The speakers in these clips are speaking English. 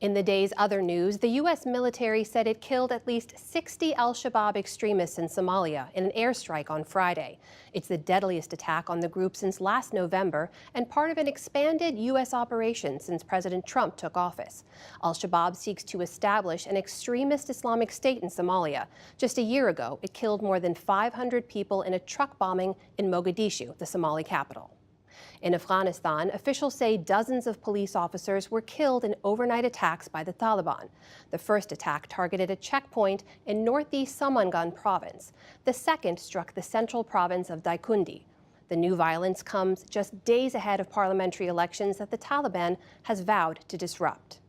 In the day's other news, the U.S. military said it killed at least 60 al-Shabaab extremists in Somalia in an airstrike on Friday. It's the deadliest attack on the group since last November and part of an expanded U.S. operation since President Trump took office. Al-Shabaab seeks to establish an extremist Islamic State in Somalia. Just a year ago, it killed more than 500 people in a truck bombing in Mogadishu, the Somali capital. In Afghanistan, officials say dozens of police officers were killed in overnight attacks by the Taliban. The first attack targeted a checkpoint in northeast Samangan province. The second struck the central province of Daikundi. The new violence comes just days ahead of parliamentary elections that the Taliban has vowed to disrupt.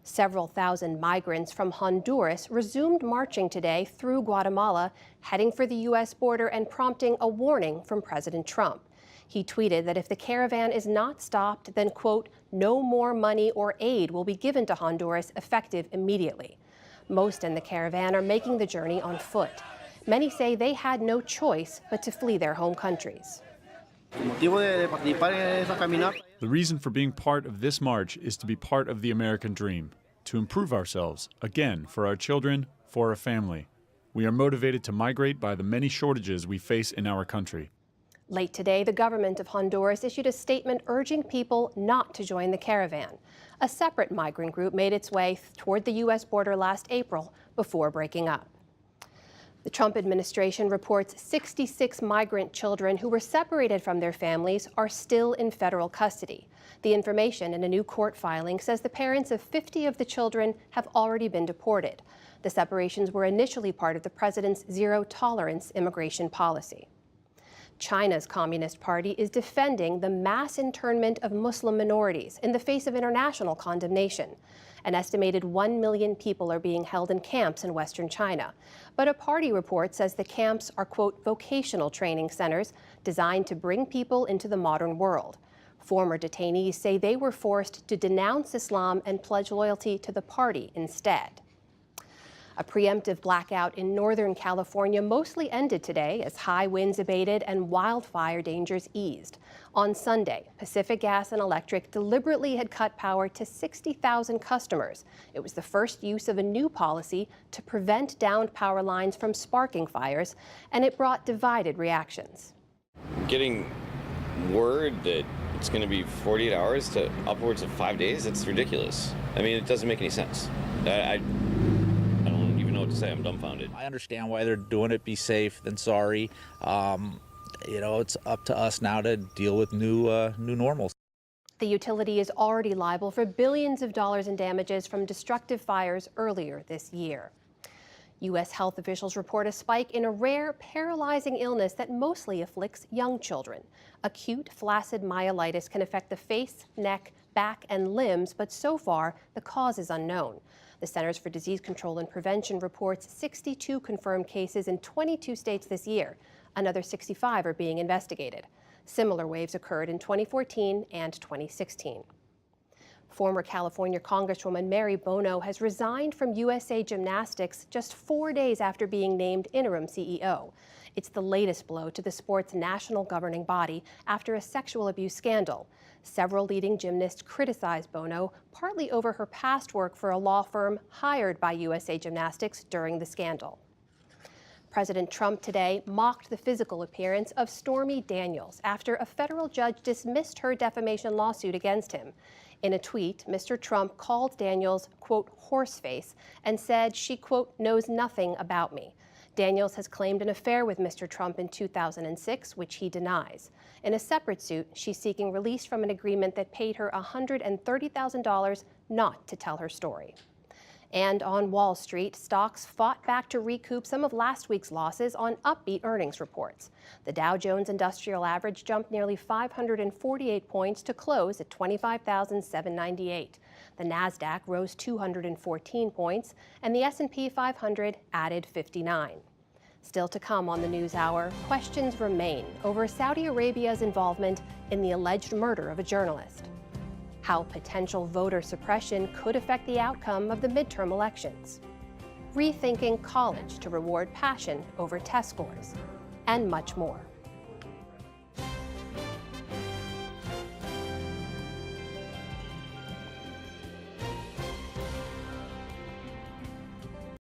Several thousand migrants from Honduras resumed marching today through Guatemala, heading for the U.S. border and prompting a warning from President Trump. He tweeted that if the caravan is not stopped, then, quote, no more money or aid will be given to Honduras effective immediately. Most in the caravan are making the journey on foot. Many say they had no choice but to flee their home countries. The reason for being part of this march is to be part of the American dream, to improve ourselves, again, for our children, for our family. We are motivated to migrate by the many shortages we face in our country. Late today, the government of Honduras issued a statement urging people not to join the caravan. A separate migrant group made its way toward the U.S. border last April before breaking up. The Trump administration reports 66 migrant children who were separated from their families are still in federal custody. The information in a new court filing says the parents of 50 of the children have already been deported. The separations were initially part of the president's zero-tolerance immigration policy. China's Communist Party is defending the mass internment of Muslim minorities in the face of international condemnation. An estimated 1 million people are being held in camps in western China. But a party report says the camps are, quote, vocational training centers designed to bring people into the modern world. Former detainees say they were forced to denounce Islam and pledge loyalty to the party instead. A preemptive blackout in Northern California mostly ended today as high winds abated and wildfire dangers eased. On Sunday, Pacific Gas and Electric deliberately had cut power to 60,000 customers. It was the first use of a new policy to prevent downed power lines from sparking fires, and it brought divided reactions. Getting word that it's going to be 48 hours to upwards of 5 days, it's ridiculous. I mean, it doesn't make any sense. I don't even know what to say. I'm dumbfounded. I understand why they're doing it. Be safe than sorry. It's up to us now to deal with new normals. The utility is already liable for billions of dollars in damages from destructive fires earlier this year. U.S. health officials report a spike in a rare, paralyzing illness that mostly afflicts young children. Acute flaccid myelitis can affect the face, neck, back, and limbs, but so far, the cause is unknown. The Centers for Disease Control and Prevention reports 62 confirmed cases in 22 states this year. Another 65 are being investigated. Similar waves occurred in 2014 and 2016. Former California Congresswoman Mary Bono has resigned from USA Gymnastics just 4 days after being named interim CEO. It's the latest blow to the sport's national governing body after a sexual abuse scandal. Several leading gymnasts criticized Bono, partly over her past work for a law firm hired by USA Gymnastics during the scandal. President Trump today mocked the physical appearance of Stormy Daniels after a federal judge dismissed her defamation lawsuit against him. In a tweet, Mr. Trump called Daniels, quote, horseface, and said she, quote, knows nothing about me. Daniels has claimed an affair with Mr. Trump in 2006, which he denies. In a separate suit, she's seeking release from an agreement that paid her $130,000 not to tell her story. And on Wall Street, stocks fought back to recoup some of last week's losses on upbeat earnings reports. The Dow Jones Industrial Average jumped nearly 548 points to close at 25,798. The Nasdaq rose 214 points, and the S&P 500 added 59. Still to come on the News Hour, questions remain over Saudi Arabia's involvement in the alleged murder of a journalist. How potential voter suppression could affect the outcome of the midterm elections. Rethinking college to reward passion over test scores, and much more.